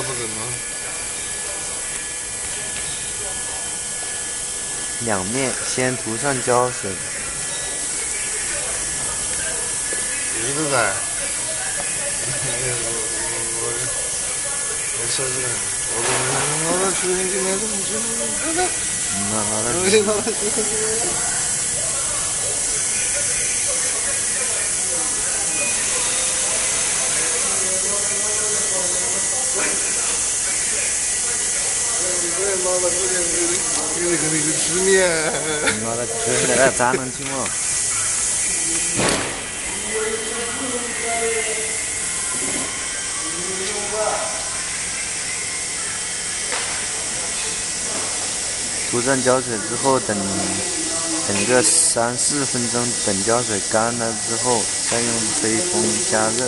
不准吗？两面先涂上胶水，一个噻。我说是，我去年今年怎么去？妈的，这个吃面。妈的，这个咋能听我？涂上胶水之后，等个3-4分钟，等胶水干了之后，再用吹风加热。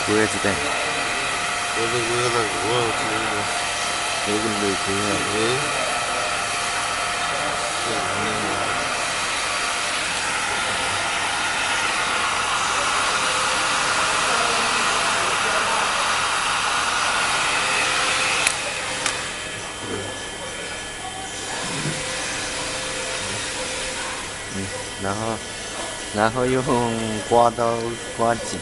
我也是的。我这个没可以。然后用刮刀刮紧。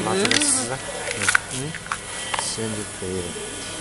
拿这个撕，撕就可以了。